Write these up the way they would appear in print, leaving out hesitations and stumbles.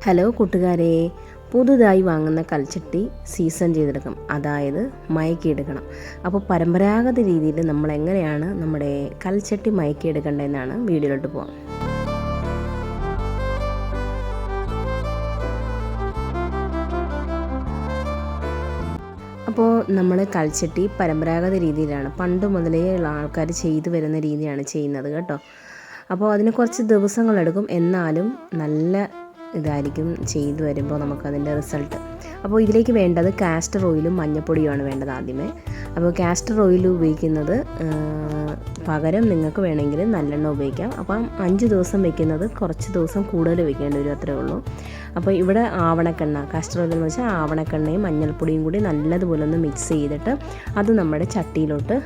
Hello കൂട്ടുകാരെ, പുതുതായി വാങ്ങുന്ന കൽച്ചട്ടി സീസൺ ചെയ്തെടുക്കണം, അതായത് മയക്കിയെടുക്കണം. അപ്പോൾ പരമ്പരാഗത രീതിയിൽ നമ്മൾ എങ്ങനെയാണ് നമ്മുടെ കൽച്ചട്ടി മയക്കിയെടുക്കേണ്ടതെന്നാണ് വീഡിയോയിലോട്ട് പോകാം. അപ്പോൾ നമ്മൾ കൽച്ചട്ടി പരമ്പരാഗത രീതിയിലാണ് പണ്ട് മുതലേ ഉള്ള ആൾക്കാർ ചെയ്തു വരുന്ന രീതിയാണ് ചെയ്യുന്നത് കേട്ടോ. അപ്പോൾ അതിന് കുറച്ച് ദിവസങ്ങളെടുക്കും, എന്നാലും നല്ല ഇതായിരിക്കും ചെയ്തു വരുമ്പോൾ നമുക്കതിൻ്റെ റിസൾട്ട്. അപ്പോൾ ഇതിലേക്ക് വേണ്ടത് കാസ്റ്റർ ഓയിലും മഞ്ഞൾപ്പൊടിയുമാണ് വേണ്ടത് ആദ്യമേ. അപ്പോൾ കാസ്റ്റർ ഓയിൽ ഉപയോഗിക്കുന്നത് പകരം നിങ്ങൾക്ക് വേണമെങ്കിൽ നല്ലെണ്ണ ഉപയോഗിക്കാം. അപ്പം 5 ദിവസം വെക്കുന്നത് കുറച്ച് ദിവസം കൂടുതൽ വെക്കേണ്ടി വരും, അത്രേ ഉള്ളൂ. അപ്പോൾ ഇവിടെ ആവണക്കെണ്ണ, കാസ്റ്റർ ഓയിൽ എന്ന് വെച്ചാൽ ആവണക്കെണ്ണയും മഞ്ഞൾപ്പൊടിയും കൂടി നല്ലതുപോലെ ഒന്ന് മിക്സ് ചെയ്തിട്ട് അത് നമ്മുടെ ചട്ടിയിലോട്ട്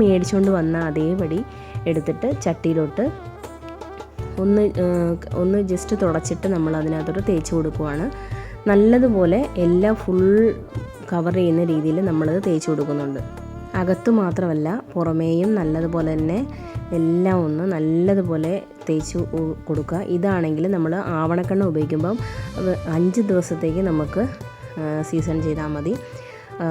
മേടിച്ചുകൊണ്ട് വന്ന അതേപടി എടുത്തിട്ട് ചട്ടിയിലോട്ട് ഒന്ന് ജസ്റ്റ് തുടച്ചിട്ട് നമ്മൾ അതിനകത്തോട്ട് തേച്ച് കൊടുക്കുവാണ്. നല്ലതുപോലെ എല്ലാം ഫുൾ കവർ ചെയ്യുന്ന രീതിയിൽ നമ്മളത് തേച്ച് കൊടുക്കുന്നുണ്ട്. അകത്തു മാത്രമല്ല പുറമേയും നല്ലതുപോലെ തന്നെ എല്ലാം ഒന്ന് നല്ലതുപോലെ തേച്ച് കൊടുക്കുക. ഇതാണെങ്കിൽ നമ്മൾ ആവണക്കെണ്ണ ഉപയോഗിക്കുമ്പം 5 ദിവസത്തേക്ക് നമുക്ക് സീസൺ ചെയ്താൽ മതി.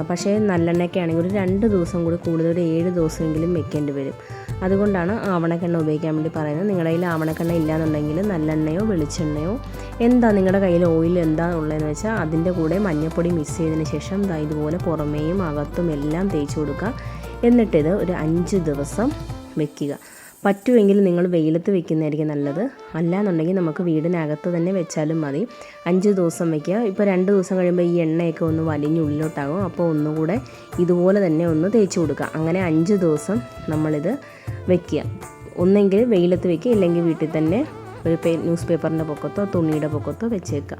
പക്ഷേ നല്ലെണ്ണയ്ക്ക് ആണെങ്കിൽ ഒരു 2 ദിവസം കൂടി കൂടുതൽ, ഒരു 7 ദിവസമെങ്കിലും വെക്കേണ്ടി വരും. അതുകൊണ്ടാണ് ആവണക്കെണ്ണ ഉപയോഗിക്കാൻ വേണ്ടി പറയുന്നത്. നിങ്ങളുടെ കയ്യിൽ ആവണക്കെണ്ണ ഇല്ലയെന്നുണ്ടെങ്കിൽ നല്ലെണ്ണയോ വെളിച്ചെണ്ണയോ എന്താ നിങ്ങളുടെ കയ്യിൽ ഓയിൽ എന്താ ഉള്ളതെന്ന് വെച്ചാൽ അതിൻ്റെ കൂടെ മഞ്ഞൾപ്പൊടി മിക്സ് ചെയ്തതിന് ശേഷം ഇതുപോലെ പുറമേയും അകത്തും എല്ലാം തേച്ച് കൊടുക്കുക. എന്നിട്ടിത് ഒരു 5 ദിവസം വെക്കുക. പറ്റുമെങ്കിൽ നിങ്ങൾ വെയിലത്ത് വെക്കുന്നതായിരിക്കും നല്ലത്. അല്ലാന്നുണ്ടെങ്കിൽ നമുക്ക് വീടിനകത്ത് തന്നെ വെച്ചാലും മതി. 5 ദിവസം വെക്കുക. ഇപ്പോൾ 2 ദിവസം കഴിയുമ്പോൾ ഈ എണ്ണയൊക്കെ ഒന്ന് വലിഞ്ഞുള്ളിലോട്ടാകും. അപ്പോൾ ഒന്നുകൂടെ ഇതുപോലെ തന്നെ ഒന്ന് തേച്ച് കൊടുക്കുക. അങ്ങനെ 5 ദിവസം നമ്മളിത് വെക്കുക. ഒന്നെങ്കിൽ വെയിലത്ത് വെക്കുക, ഇല്ലെങ്കിൽ വീട്ടിൽ തന്നെ ഒരു ന്യൂസ് പേപ്പറിൻ്റെ പൊക്കത്തോ തുണിയുടെ പൊക്കത്തോ വെച്ചേക്കുക.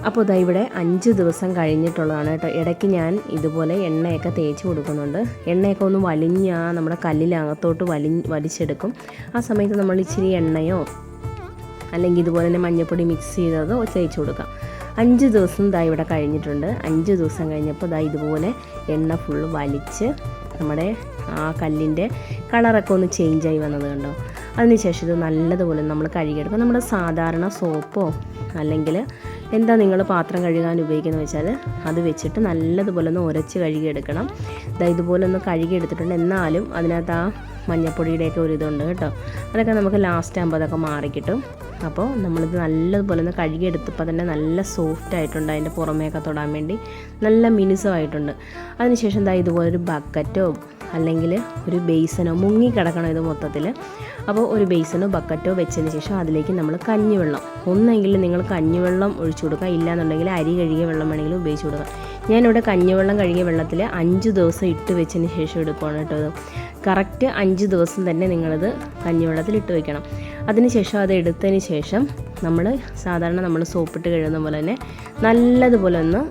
അപ്പോൾ ഇതാ ഇവിടെ 5 ദിവസം കഴിഞ്ഞിട്ടുള്ളതാണ് കേട്ടോ. ഇടയ്ക്ക് ഞാൻ ഇതുപോലെ എണ്ണയൊക്കെ തേച്ച് കൊടുക്കുന്നുണ്ട്. എണ്ണയൊക്കെ ഒന്ന് നമ്മുടെ കല്ലിനകത്തോട്ട് വലിച്ചെടുക്കും. ആ സമയത്ത് നമ്മൾ ഇച്ചിരി എണ്ണയോ അല്ലെങ്കിൽ ഇതുപോലെ തന്നെ മഞ്ഞൾപ്പൊടി മിക്സ് ചെയ്തതോ തേച്ച് കൊടുക്കാം. 5 ദിവസം ഇവിടെ കഴിഞ്ഞിട്ടുണ്ട്. 5 ദിവസം കഴിഞ്ഞപ്പോൾ ഇതുപോലെ എണ്ണ ഫുള്ള് വലിച്ച് നമ്മുടെ ആ കല്ലിൻ്റെ കളറൊക്കെ ഒന്ന് ചേഞ്ചായി വന്നത് കണ്ടോ. അതിനുശേഷം ഇത് നല്ലതുപോലെ നമ്മൾ കഴുകിയെടുക്കും. നമ്മുടെ സാധാരണ സോപ്പോ അല്ലെങ്കിൽ എന്താ നിങ്ങൾ പാത്രം കഴുകാൻ ഉപയോഗിക്കുന്നത് വെച്ചാൽ അത് വെച്ചിട്ട് നല്ലതുപോലെ ഒന്ന് ഉരച്ച് കഴുകിയെടുക്കണം. ഇതുപോലെ ഒന്ന് കഴുകിയെടുത്തിട്ടുണ്ട്. എന്നാലും അതിനകത്ത് ആ മഞ്ഞൾപ്പൊടിയുടെയൊക്കെ ഒരു ഇതുണ്ട് കേട്ടോ. അതൊക്കെ നമുക്ക് ലാസ്റ്റ് ആകുമ്പോൾ അതൊക്കെ മാറിക്കിട്ടും. അപ്പോൾ നമ്മളിത് നല്ലതുപോലെ ഒന്ന് കഴുകിയെടുത്തപ്പോൾ തന്നെ നല്ല സോഫ്റ്റ് ആയിട്ടുണ്ട്. അതിൻ്റെ പുറമേയൊക്കെ തൊടാൻ വേണ്ടി നല്ല മിനുസമായിട്ടുണ്ട്. അതിനുശേഷം ഇതുപോലൊരു ബക്കറ്റോ അല്ലെങ്കിൽ ഒരു ബേസനോ, മുങ്ങിക്കിടക്കണം ഇത് മൊത്തത്തിൽ. അപ്പോൾ ഒരു ബേസനോ ബക്കറ്റോ വെച്ചതിന് ശേഷം അതിലേക്ക് നമ്മൾ കഞ്ഞിവെള്ളം, ഒന്നെങ്കിൽ നിങ്ങൾ കഞ്ഞിവെള്ളം ഒഴിച്ചു കൊടുക്കുക, ഇല്ലയെന്നുണ്ടെങ്കിൽ അരി കഴുകിയ വെള്ളം വേണമെങ്കിലും ഉപയോഗിച്ച് കൊടുക്കുക. ഞാനിവിടെ കഞ്ഞിവെള്ളം കഴുകിയ വെള്ളത്തിൽ 5 ദിവസം ഇട്ട് വെച്ചതിന് ശേഷം എടുക്കുകയാണ് കേട്ടോ. ഇത് കറക്റ്റ് 5 ദിവസം തന്നെ നിങ്ങളിത് കഞ്ഞിവെള്ളത്തിൽ ഇട്ട് വെക്കണം. അതിനുശേഷം അത് എടുത്തതിന് ശേഷം സാധാരണ നമ്മൾ സോപ്പിട്ട് കഴുകുന്ന പോലെ തന്നെ നല്ലതുപോലെ ഒന്ന്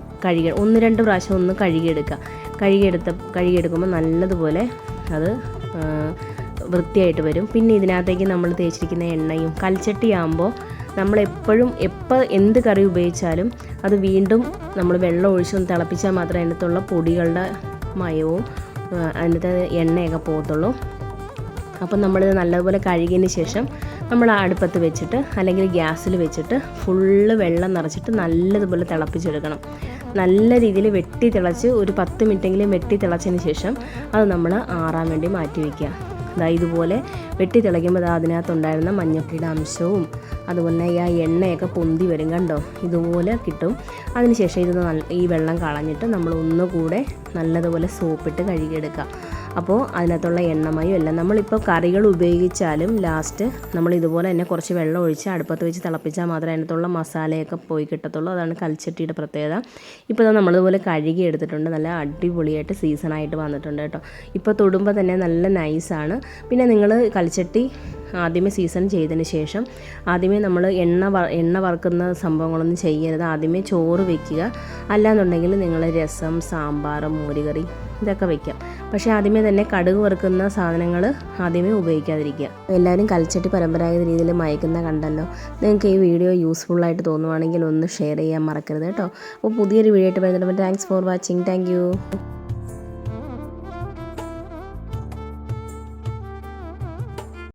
1-2 പ്രാവശ്യം ഒന്ന് കഴുകിയെടുക്കുക. കഴുകിയെടുക്കുമ്പോൾ നല്ലതുപോലെ അത് വൃത്തിയായിട്ട് വരും. പിന്നെ ഇതിനകത്തേക്ക് നമ്മൾ തേച്ചിരിക്കുന്ന എണ്ണയും, കൽച്ചട്ടിയാകുമ്പോൾ നമ്മളെപ്പോഴും എന്ത് കറി ഉപയോഗിച്ചാലും അത് വീണ്ടും നമ്മൾ വെള്ളം ഒഴിച്ചൊന്ന് തിളപ്പിച്ചാൽ മാത്രമേ അതിനകത്തുള്ള പൊടികളുടെ മയവും അതിനകത്ത് എണ്ണയൊക്കെ പോകത്തുള്ളൂ. അപ്പം നമ്മളിത് നല്ലതുപോലെ കഴുകിയതിന് ശേഷം നമ്മൾ അടുപ്പത്ത് വെച്ചിട്ട് അല്ലെങ്കിൽ ഗ്യാസിൽ വെച്ചിട്ട് ഫുള്ള് വെള്ളം നിറച്ചിട്ട് നല്ലതുപോലെ തിളപ്പിച്ചെടുക്കണം. നല്ല രീതിയിൽ വെട്ടി തിളച്ച് ഒരു 10 മിനിറ്റെങ്കിലും വെട്ടി തിളച്ചതിന് ശേഷം അത് നമ്മൾ ആറാൻ വേണ്ടി മാറ്റി വയ്ക്കുക. ഇതുപോലെ വെട്ടി തിളയ്ക്കുമ്പോൾ അതിനകത്തുണ്ടായിരുന്ന മഞ്ഞൾപ്പൊടിയുടെ അംശവും അതുപോലെ തന്നെ ആ എണ്ണയൊക്കെ പൊന്തി വരും കണ്ടോ, ഇതുപോലെ കിട്ടും. അതിനുശേഷം ഈ വെള്ളം കളഞ്ഞിട്ട് നമ്മൾ ഒന്നുകൂടെ നല്ലതുപോലെ സോപ്പിട്ട് കഴുകിയെടുക്കുക. അപ്പോൾ അതിനകത്തുള്ള എണ്ണമയും എല്ലാം നമ്മളിപ്പോൾ കറികൾ ഉപയോഗിച്ചാലും ലാസ്റ്റ് നമ്മൾ ഇതുപോലെ തന്നെ കുറച്ച് വെള്ളം ഒഴിച്ച് അടുപ്പത്ത് വെച്ച് തിളപ്പിച്ചാൽ മാത്രമേ അതിനകത്തുള്ള മസാലയൊക്കെ പോയി കിട്ടത്തുള്ളൂ. അതാണ് കൽച്ചട്ടിയുടെ പ്രത്യേകത. ഇപ്പോൾ നമ്മളിതുപോലെ കഴുകി എടുത്തിട്ടുണ്ട്. നല്ല അടിപൊളിയായിട്ട് സീസണായിട്ട് വന്നിട്ടുണ്ട് കേട്ടോ. ഇപ്പോൾ തൊടുമ്പോൾ തന്നെ നല്ല നൈസാണ്. പിന്നെ നിങ്ങൾ കൽച്ചട്ടി ആദ്യമേ സീസൺ ചെയ്തതിന് ശേഷം ആദ്യമേ നമ്മൾ എണ്ണ വറുക്കുന്ന സംഭവങ്ങളൊന്നും ചെയ്യരുത്. ആദ്യമേ ചോറ് വെക്കുക. അല്ലാന്നുണ്ടെങ്കിൽ നിങ്ങൾ രസം, സാമ്പാർ, മോരുകറി ഇതൊക്കെ വയ്ക്കാം. പക്ഷേ ആദ്യമേ തന്നെ കടുക് വറുക്കുന്ന സാധനങ്ങൾ ആദ്യമേ ഉപയോഗിക്കാതിരിക്കുക. എല്ലാവരും കൽച്ചട്ടി പരമ്പരാഗത രീതിയിൽ മയക്കുന്ന കണ്ടല്ലോ. നിങ്ങൾക്ക് ഈ വീഡിയോ യൂസ്ഫുള്ളായിട്ട് തോന്നുവാണെങ്കിൽ ഒന്ന് ഷെയർ ചെയ്യാൻ മറക്കരുത് കേട്ടോ. അപ്പോൾ പുതിയൊരു വീഡിയോ ആയിട്ട് വരുന്നുണ്ട്. Thanks for watching. Thank you.